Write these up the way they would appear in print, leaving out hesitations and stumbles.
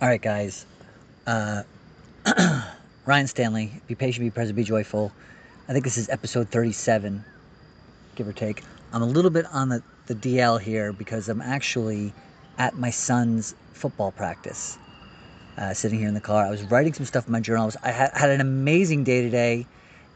All right, guys. Uh, Ryan Stanley, be patient, be present, be joyful. I think this is episode 37, give or take. I'm a little bit on the DL here because I'm actually at my son's football practice, sitting here in the car. I was writing some stuff in my journal. I had an amazing day today,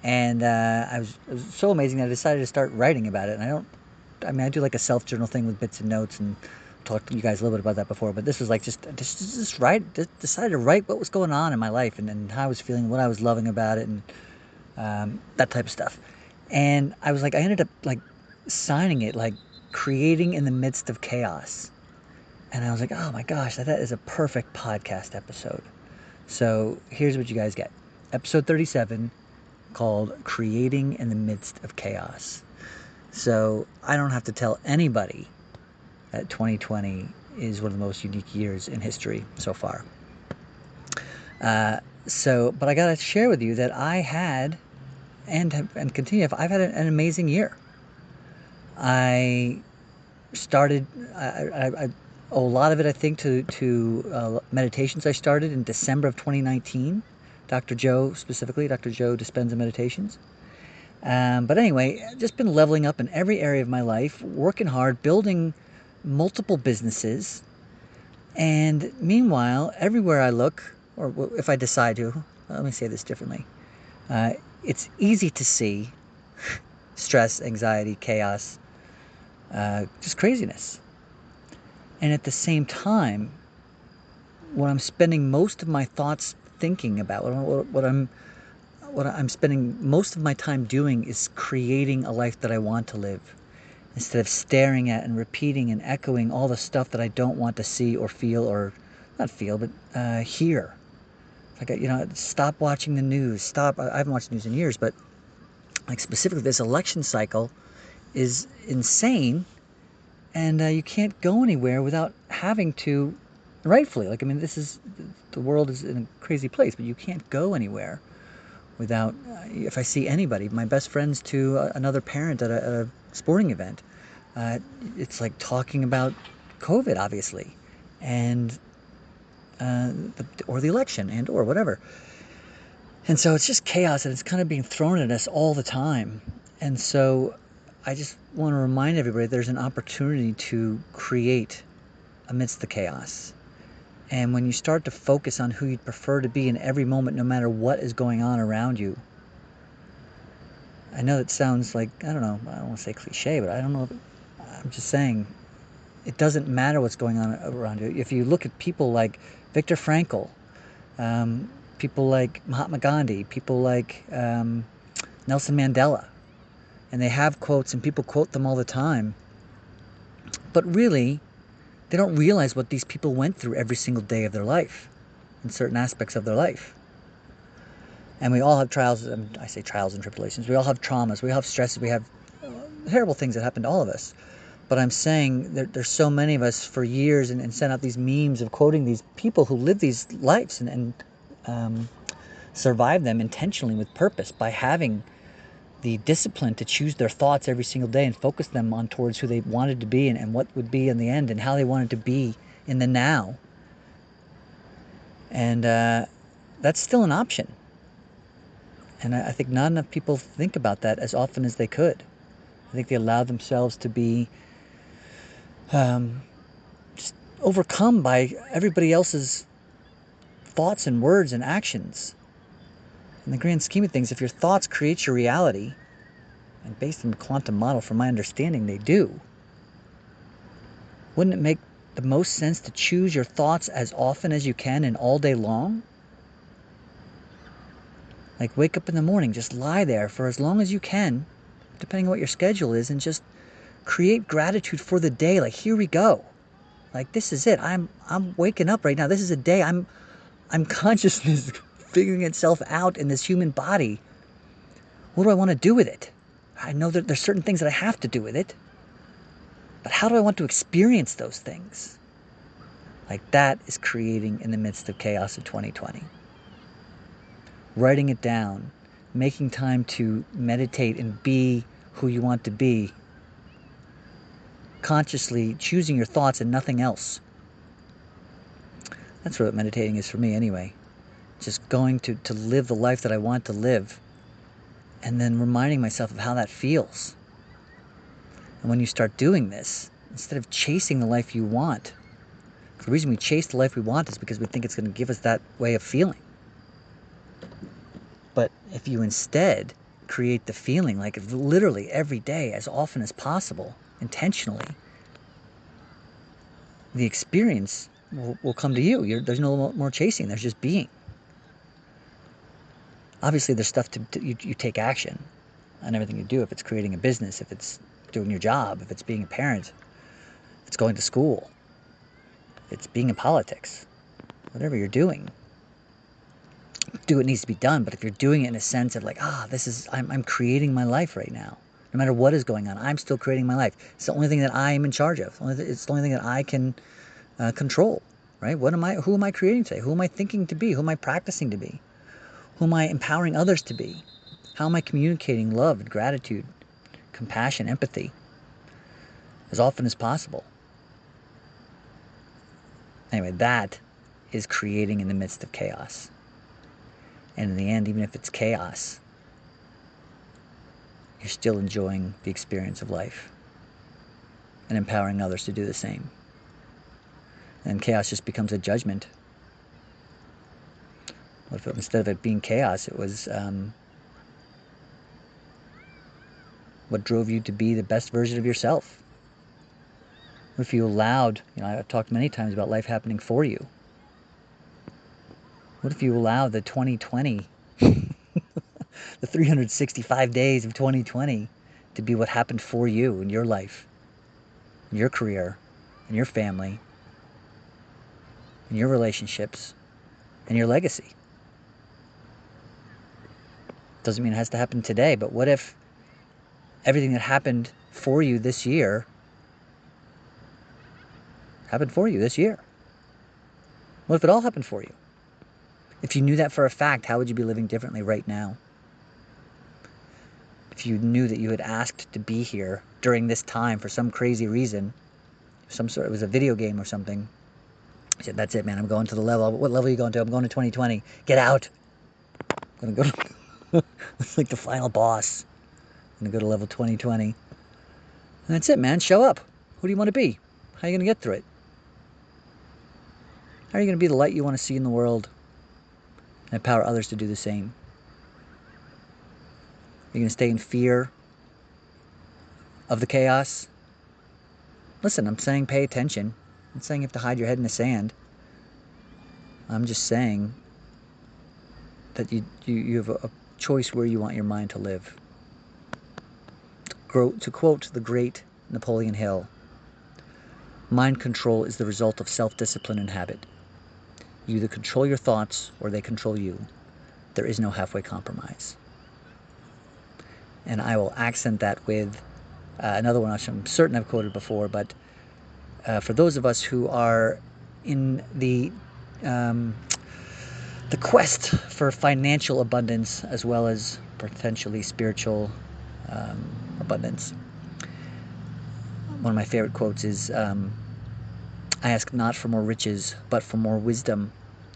and it was so amazing that I decided to start writing about it. And I do like a self journal thing with bits and notes and talked to you guys a little bit about that before, but this was like just write, just decided to write what was going on in my life and how I was feeling, what I was loving about it, and that type of stuff. And I was like, I ended up like signing it like creating in the midst of chaos. And I was like, oh my gosh, that is a perfect podcast episode. So here's what you guys get. Episode 37 called Creating in the Midst of Chaos. So I don't have to tell anybody that 2020 is one of the most unique years in history so far. But I got to share with you that I had and continue. I've had an amazing year. I started. I owe a lot of it, I think, to meditations I started in December of 2019. Dr. Joe specifically, Dr. Joe Dispenza meditations. But anyway, just been leveling up in every area of my life, working hard, building multiple businesses. And meanwhile, everywhere I look, or if I decide to, let me say this differently. It's easy to see stress, anxiety, chaos, just craziness. And at the same time, what I'm spending most of my thoughts thinking about, what I'm spending most of my time doing is creating a life that I want to live, instead of staring at and repeating and echoing all the stuff that I don't want to see or feel, or not feel, but hear. Like, stop watching the news. Stop. I haven't watched the news in years, but like specifically this election cycle is insane, and you can't go anywhere without having to, rightfully. Like, I mean, the world is in a crazy place, but you can't go anywhere without, if I see anybody, my best friends to another parent at a sporting event, uh, it's like talking about COVID, obviously, and or the election, and or whatever. And so it's just chaos, and it's kind of being thrown at us all the time. And so I just want to remind everybody there's an opportunity to create amidst the chaos. And when you start to focus on who you'd prefer to be in every moment, no matter what is going on around you, I know it sounds like, I don't know, I don't want to say cliche, but I don't know. I'm just saying, it doesn't matter what's going on around you. If you look at people like Viktor Frankl, people like Mahatma Gandhi, people like Nelson Mandela, and they have quotes and people quote them all the time, but really, they don't realize what these people went through every single day of their life, in certain aspects of their life. And we all have trials, I say trials and tribulations, we all have traumas, we all have stresses, we have terrible things that happen to all of us. But I'm saying there's so many of us for years and sent out these memes of quoting these people who live these lives and survive them intentionally with purpose by having the discipline to choose their thoughts every single day and focus them on towards who they wanted to be and what would be in the end and how they wanted to be in the now. And that's still an option. And I think not enough people think about that as often as they could. I think they allow themselves to be just overcome by everybody else's thoughts and words and actions. In the grand scheme of things, if your thoughts create your reality, and based on the quantum model, from my understanding, they do, wouldn't it make the most sense to choose your thoughts as often as you can and all day long? Like, wake up in the morning, just lie there for as long as you can, depending on what your schedule is, and just create gratitude for the day. Like, here we go. Like, this is it. I'm waking up right now. This is a day. I'm consciousness figuring itself out in this human body. What do I want to do with it? I know that there's certain things that I have to do with it, but how do I want to experience those things? Like, that is creating in the midst of chaos of 2020. Writing it down, making time to meditate and be who you want to be, consciously choosing your thoughts and nothing else. That's what meditating is for me anyway. Just going to live the life that I want to live, and then reminding myself of how that feels. And when you start doing this, instead of chasing the life you want, the reason we chase the life we want is because we think it's going to give us that way of feeling. But if you instead create the feeling, like literally every day, as often as possible, intentionally, the experience will come to you. There's no more chasing, there's just being. Obviously, there's stuff you take action on everything you do. If it's creating a business, if it's doing your job, if it's being a parent, if it's going to school, if it's being in politics, whatever you're doing, do what needs to be done. But if you're doing it in a sense of like, I'm creating my life right now. No matter what is going on, I'm still creating my life. It's the only thing that I am in charge of. It's the only thing that I can control, right? Who am I creating today? Who am I thinking to be? Who am I practicing to be? Who am I empowering others to be? How am I communicating love and gratitude, compassion, empathy as often as possible? Anyway, that is creating in the midst of chaos. And in the end, even if it's chaos, you're still enjoying the experience of life and empowering others to do the same. And chaos just becomes a judgment. What if instead of it being chaos, it was what drove you to be the best version of yourself? What if you allowed, I've talked many times about life happening for you. What if you allowed the 2020, the 365 days of 2020 to be what happened for you in your life, in your career, in your family, in your relationships, and your legacy? Doesn't mean it has to happen today, but what if everything that happened for you this year happened for you this year? What if it all happened for you? If you knew that for a fact, how would you be living differently right now? If you knew that you had asked to be here during this time for some crazy reason, it was a video game or something, you said, that's it, man, I'm going to the level. What level are you going to? I'm going to 2020. Get out. I'm going to go to... It's like the final boss. I'm going to go to level 2020. And that's it, man. Show up. Who do you want to be? How are you going to get through it? How are you going to be the light you want to see in the world and empower others to do the same? You're going to stay in fear of the chaos? Listen, I'm saying pay attention. I'm not saying you have to hide your head in the sand. I'm just saying that you have a choice where you want your mind to live. To quote the great Napoleon Hill, mind control is the result of self-discipline and habit. You either control your thoughts or they control you. There is no halfway compromise. And I will accent that with another one, which I'm certain I've quoted before, but for those of us who are in the quest for financial abundance as well as potentially spiritual abundance, one of my favorite quotes is, I ask not for more riches, but for more wisdom,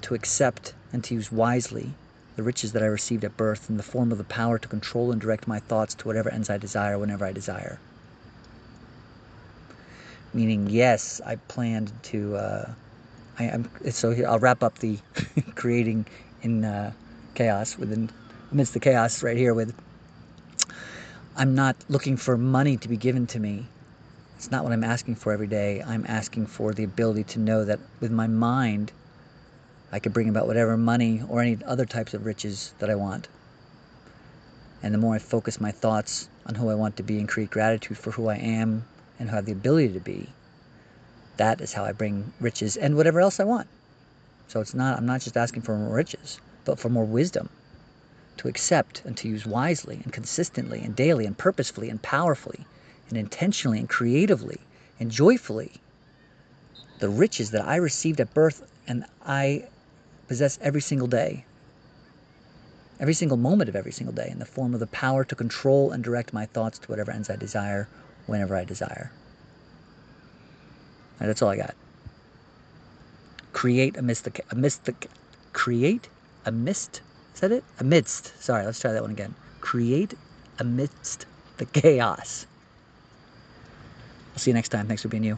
to accept and to use wisely the riches that I received at birth in the form of the power to control and direct my thoughts to whatever ends I desire whenever I desire. Meaning, yes, I planned to... so here, I'll wrap up the creating in chaos, amidst the chaos right here with, I'm not looking for money to be given to me. It's not what I'm asking for every day. I'm asking for the ability to know that with my mind, I could bring about whatever money or any other types of riches that I want. And the more I focus my thoughts on who I want to be and create gratitude for who I am and who I have the ability to be, that is how I bring riches and whatever else I want. So I'm not just asking for more riches, but for more wisdom to accept and to use wisely and consistently and daily and purposefully and powerfully and intentionally and creatively and joyfully the riches that I received at birth and I possess every single day, every single moment of every single day, in the form of the power to control and direct my thoughts to whatever ends I desire, whenever I desire. And that's all I got. Create create amidst. Is that it? Amidst. Sorry, let's try that one again. Create amidst the chaos. I'll see you next time. Thanks for being you.